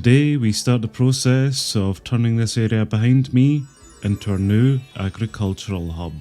today we start the process of turning this area behind me into our new agricultural hub.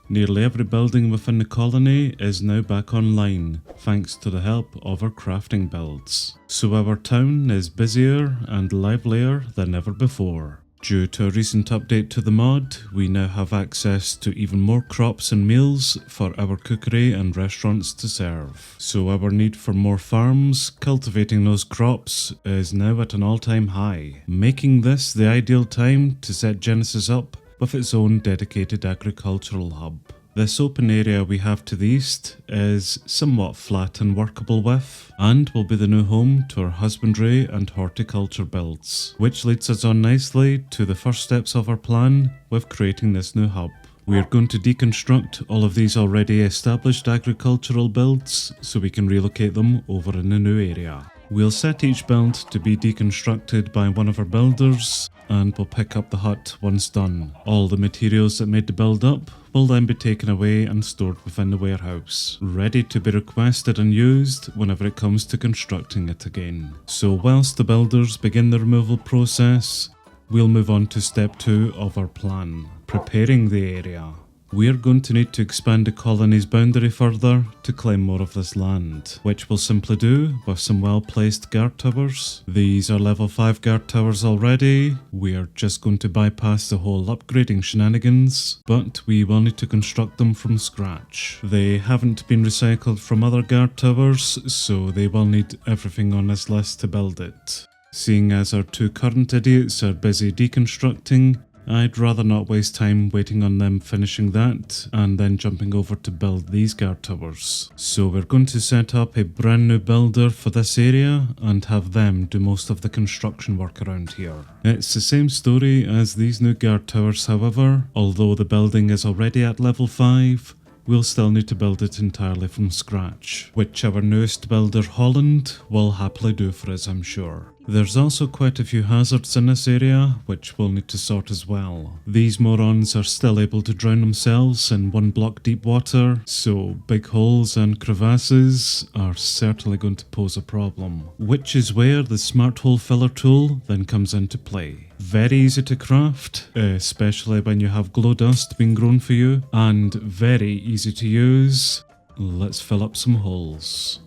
Nearly every building within the colony is now back online, thanks to the help of our crafting builds. So our town is busier and livelier than ever before. Due to a recent update to the mod, we now have access to even more crops and meals for our cookery and restaurants to serve. So our need for more farms cultivating those crops is now at an all-time high, making this the ideal time to set Genesis up with its own dedicated agricultural hub. This open area we have to the east is somewhat flat and workable with, and will be the new home to our husbandry and horticulture builds, which leads us on nicely to the first steps of our plan with creating this new hub. We are going to deconstruct all of these already established agricultural builds so we can relocate them over in the new area. We'll set each build to be deconstructed by one of our builders, and we'll pick up the hut once done. All the materials that made the build up will then be taken away and stored within the warehouse, ready to be requested and used whenever it comes to constructing it again. So whilst the builders begin the removal process, we'll move on to step 2 of our plan, preparing the area. We are going to need to expand the colony's boundary further to claim more of this land, which we'll simply do with some well-placed guard towers. These are level 5 guard towers already. We are just going to bypass the whole upgrading shenanigans, but we will need to construct them from scratch. They haven't been recycled from other guard towers, so they will need everything on this list to build it. Seeing as our 2 current idiots are busy deconstructing, I'd rather not waste time waiting on them finishing that and then jumping over to build these guard towers. So we're going to set up a brand new builder for this area and have them do most of the construction work around here. It's the same story as these new guard towers, however. Although the building is already at level 5, we'll still need to build it entirely from scratch, which our newest builder, Holland, will happily do for us, I'm sure. There's also quite a few hazards in this area, which we'll need to sort as well. These morons are still able to drown themselves in 1 block deep water, so big holes and crevasses are certainly going to pose a problem. Which is where the smart hole filler tool then comes into play. Very easy to craft, especially when you have glow dust being grown for you, and very easy to use. Let's fill up some holes.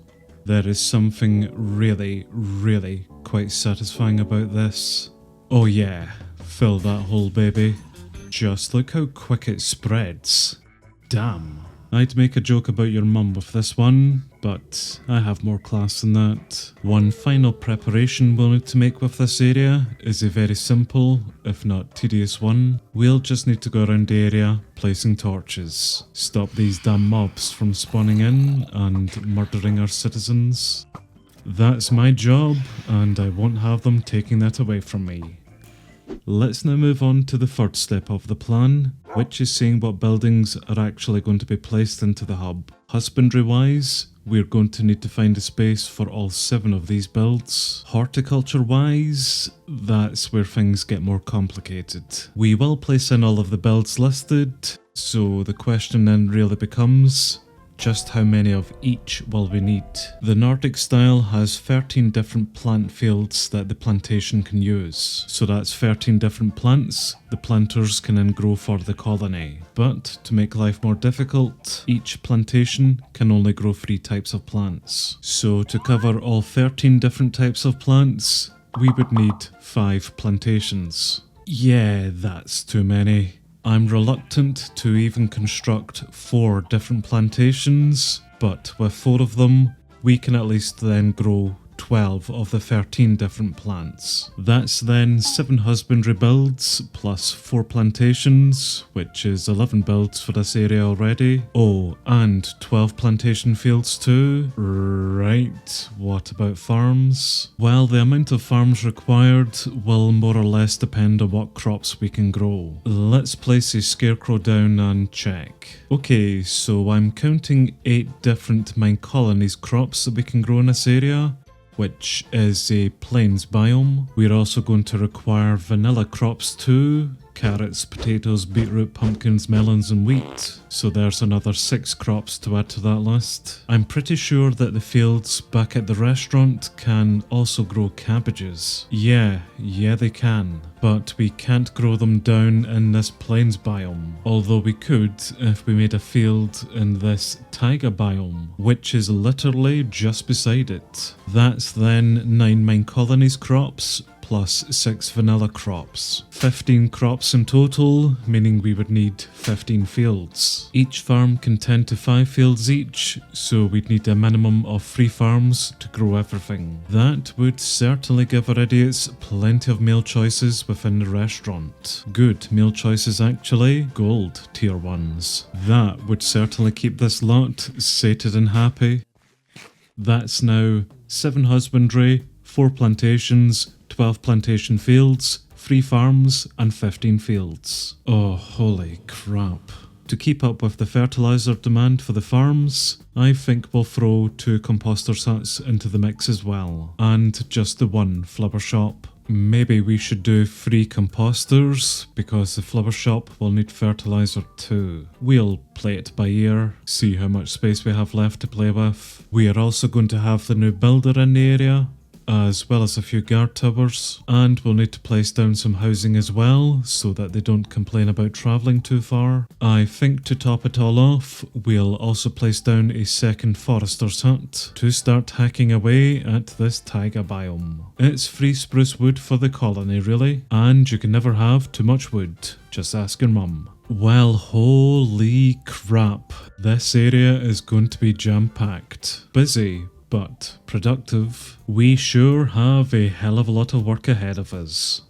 There is something really quite satisfying about this. Oh yeah, fill that hole, baby. Just look how quick it spreads. Damn. I'd make a joke about your mum with this one, but I have more class than that. One final preparation we'll need to make with this area is a very simple, if not tedious one. We'll just need to go around the area placing torches. Stop these damn mobs from spawning in and murdering our citizens. That's my job, and I won't have them taking that away from me. Let's now move on to the third step of the plan, which is seeing what buildings are actually going to be placed into the hub. Husbandry wise, we're going to need to find a space for all 7 of these builds. Horticulture wise, that's where things get more complicated. We will place in all of the builds listed, so the question then really becomes, just how many of each will we need? The Nordic style has 13 different plant fields that the plantation can use. So that's 13 different plants the planters can then grow for the colony. But to make life more difficult, each plantation can only grow 3 types of plants. So to cover all 13 different types of plants, we would need 5 plantations. Yeah, that's too many. I'm reluctant to even construct 4 different plantations, but with 4 of them, we can at least then grow 12 of the 13 different plants. That's then 7 husbandry builds plus 4 plantations, which is 11 builds for this area already. Oh, and 12 plantation fields too. Right, what about farms? Well, the amount of farms required will more or less depend on what crops we can grow. Let's place a scarecrow down and check. Okay, so I'm counting 8 different MineColonies crops that we can grow in this area, which is a plains biome. We're also going to require vanilla crops too, carrots, potatoes, beetroot, pumpkins, melons and wheat. So there's another 6 crops to add to that list. I'm pretty sure that the fields back at the restaurant can also grow cabbages. Yeah, they can. But we can't grow them down in this plains biome. Although we could if we made a field in this taiga biome, which is literally just beside it. That's then 9 MineColonies crops, plus 6 vanilla crops. 15 crops in total, meaning we would need 15 fields. Each farm can tend to 5 fields each, so we'd need a minimum of 3 farms to grow everything. That would certainly give our idiots plenty of meal choices within the restaurant. Good meal choices actually, gold tier 1s. That would certainly keep this lot sated and happy. That's now 7 husbandry, 4 plantations, 12 plantation fields, 3 farms and 15 fields. Oh, holy crap. To keep up with the fertilizer demand for the farms, I think we'll throw 2 composters huts into the mix as well, and just the 1 flower shop. Maybe we should do 3 composters, because the flower shop will need fertilizer too. We'll play it by ear, see how much space we have left to play with. We are also going to have the new builder in the area, as well as a few guard towers, and we'll need to place down some housing as well so that they don't complain about travelling too far. I think to top it all off, we'll also place down a second forester's hut to start hacking away at this taiga biome. It's free spruce wood for the colony really, and you can never have too much wood, just ask your mum. Well, holy crap, this area is going to be jam-packed. Busy, but productive. We sure have a hell of a lot of work ahead of us.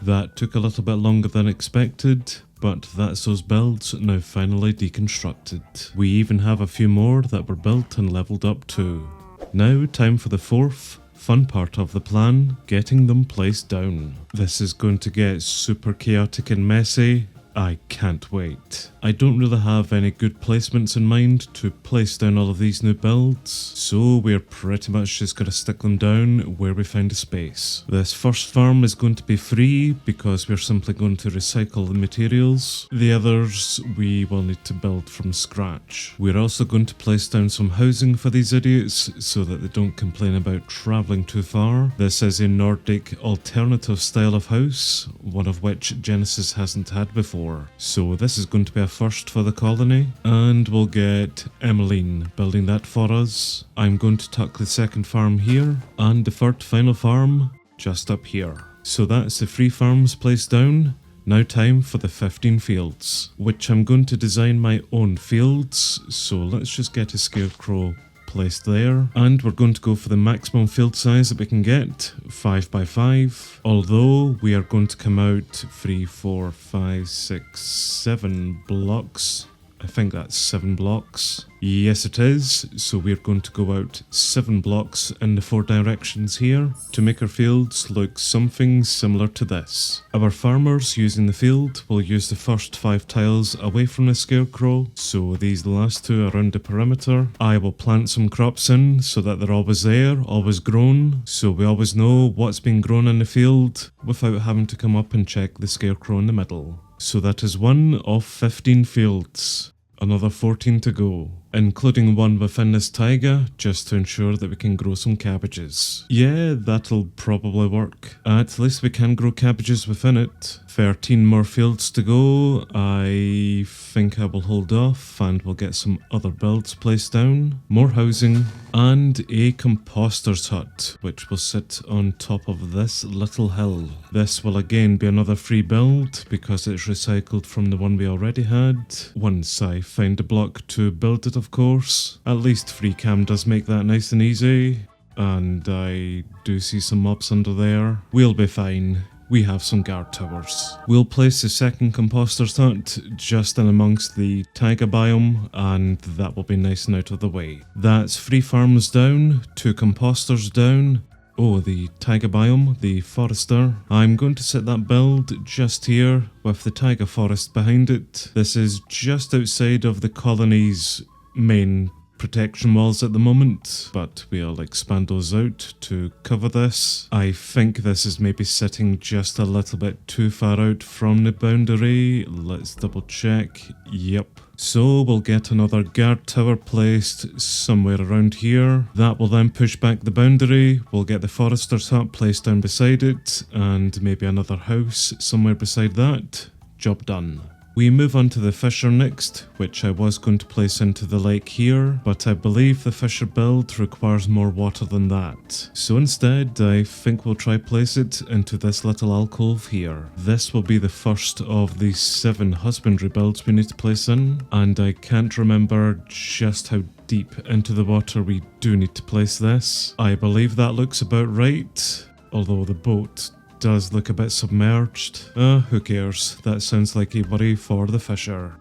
That took a little bit longer than expected, but that's those builds now finally deconstructed. We even have a few more that were built and leveled up too. Now time for the 4th fun part of the plan, getting them placed down. This is going to get super chaotic and messy. I can't wait. I don't really have any good placements in mind to place down all of these new builds, so we're pretty much just going to stick them down where we find a space. This first farm is going to be free because we're simply going to recycle the materials. The others we will need to build from scratch. We're also going to place down some housing for these idiots so that they don't complain about travelling too far. This is a Nordic alternative style of house, one of which Genesis hasn't had before. So this is going to be a first for the colony, and we'll get Emmeline building that for us. I'm going to tuck the second farm here, and the third final farm just up here. So that's the 3 farms placed down. Now time for the 15 fields, which I'm going to design my own fields, so let's just get a scarecrow placed there, and we're going to go for the maximum field size that we can get, 5 by 5, although we are going to come out 3, 4, 5, 6, 7 blocks. I think that's 7 blocks. Yes it is, so we're going to go out 7 blocks in the 4 directions here to make our fields look something similar to this. Our farmers using the field will use the first 5 tiles away from the scarecrow, so these last 2 around the perimeter. I will plant some crops in so that they're always there, always grown, so we always know what's been grown in the field without having to come up and check the scarecrow in the middle. So that is 1 of 15 fields. Another 14 to go, including 1 within this taiga, just to ensure that we can grow some cabbages. Yeah, that'll probably work. At least we can grow cabbages within it. 13 more fields to go. I think I will hold off and we'll get some other builds placed down. More housing and a composter's hut, which will sit on top of this little hill. This will again be another free build because it's recycled from the one we already had. Once I find a block to build it, of course. At least free cam does make that nice and easy. And I do see some mobs under there. We'll be fine. We have some guard towers. We'll place the second composter's hut just in amongst the taiga biome, and that will be nice and out of the way. That's 3 farms down, 2 composters down. Oh, the taiga biome, the forester. I'm going to set that build just here with the taiga forest behind it. This is just outside of the colony's main protection walls at the moment, but we'll expand those out to cover this. I think this is maybe sitting just a little bit too far out from the boundary. Let's double check. Yep. So we'll get another guard tower placed somewhere around here. That will then push back the boundary. We'll get the forester's hut placed down beside it, and maybe another house somewhere beside that. Job done. We move on to the fissure next, which I was going to place into the lake here, but I believe the fissure build requires more water than that. So instead, I think we'll try place it into this little alcove here. This will be the first of the 7 husbandry builds we need to place in, and I can't remember just how deep into the water we do need to place this. I believe that looks about right, although the boat does look a bit submerged. Who cares? That sounds like a worry for the fisher.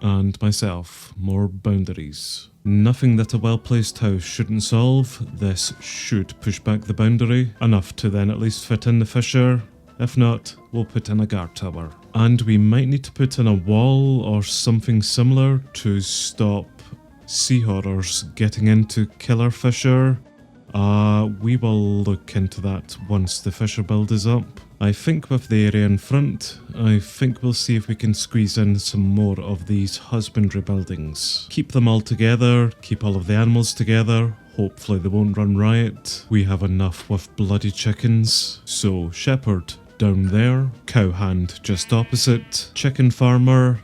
And myself. More boundaries. Nothing that a well-placed house shouldn't solve. This should push back the boundary enough to then at least fit in the fissure. If not, we'll put in a guard tower. And we might need to put in a wall or something similar to stop sea horrors getting into Killer Fissure. We will look into that once the fissure build is up. I think with the area in front, I think we'll see if we can squeeze in some more of these husbandry buildings. Keep them all together, keep all of the animals together, hopefully they won't run riot. We have enough with bloody chickens. So shepherd down there, cow hand just opposite, chicken farmer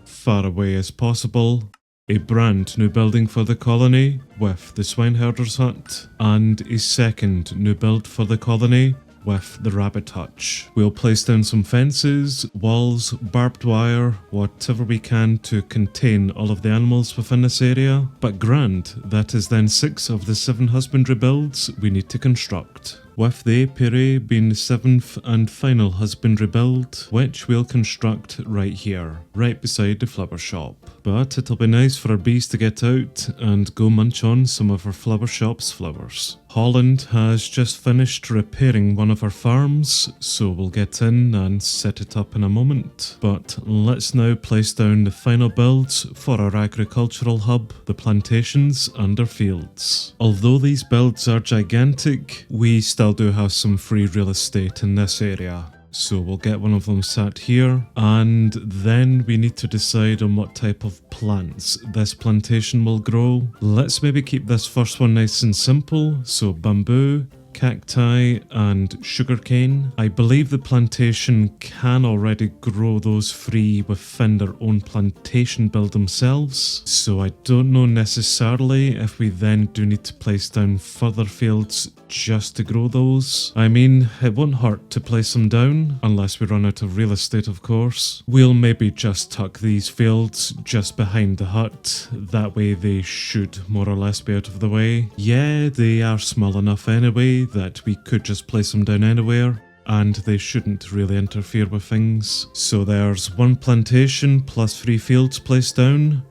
far away as possible. A brand new building for the colony with the swineherder's hut, and a second new build for the colony with the rabbit hutch. We'll place down some fences, walls, barbed wire, whatever we can to contain all of the animals within this area. But grand, that is then 6 of the 7 husbandry builds we need to construct. With the apiary being the 7th and final husbandry build, which we'll construct right here, right beside the flower shop. But it'll be nice for our bees to get out and go munch on some of our flower shop's flowers. Holland has just finished repairing one of our farms, so we'll get in and set it up in a moment. But let's now place down the final builds for our agricultural hub, the plantations and our fields. Although these builds are gigantic, we still do have some free real estate in this area. So we'll get one of them sat here, and then we need to decide on what type of plants this plantation will grow. Let's maybe keep this first one nice and simple, so bamboo, cacti and sugarcane. I believe the plantation can already grow those free within their own plantation build themselves, so I don't know necessarily if we then do need to place down further fields just to grow those. I mean, it won't hurt to place them down, unless we run out of real estate of course. We'll maybe just tuck these fields just behind the hut, that way they should more or less be out of the way. Yeah, they are small enough anyway that we could just place them down anywhere, and they shouldn't really interfere with things. So there's 1 plantation plus 3 fields placed down,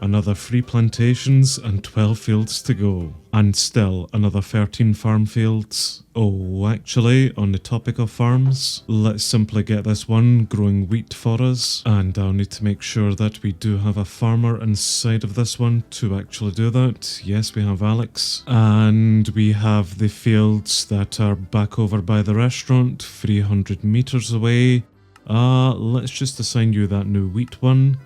another 3 plantations and 12 fields to go, and still another 13 farm fields. Oh, actually, on the topic of farms, let's simply get this one growing wheat for us, and I'll need to make sure that we do have a farmer inside of this one to actually do that. Yes, we have Alex, and we have the fields that are back over by the restaurant, 300 meters away. Let's just assign you that new wheat one.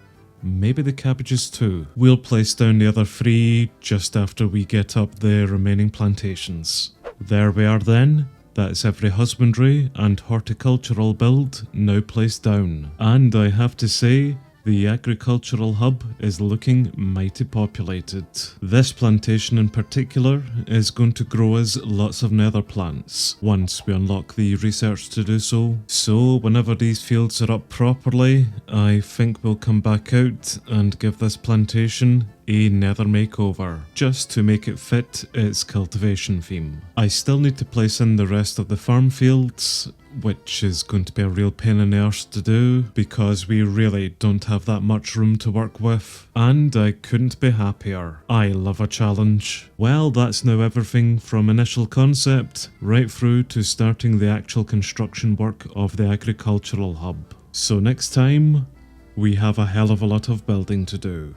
Maybe the cabbages too. We'll place down the other 3 just after we get up the remaining plantations. There we are then. That's every husbandry and horticultural build now placed down. And I have to say, the agricultural hub is looking mighty populated. This plantation in particular is going to grow us lots of nether plants once we unlock the research to do so. So whenever these fields are up properly, I think we'll come back out and give this plantation a nether makeover, just to make it fit its cultivation theme. I still need to place in the rest of the farm fields, which is going to be a real pain in the arse to do, because we really don't have that much room to work with, and I couldn't be happier. I love a challenge. Well, that's now everything from initial concept, right through to starting the actual construction work of the agricultural hub. So next time, we have a hell of a lot of building to do.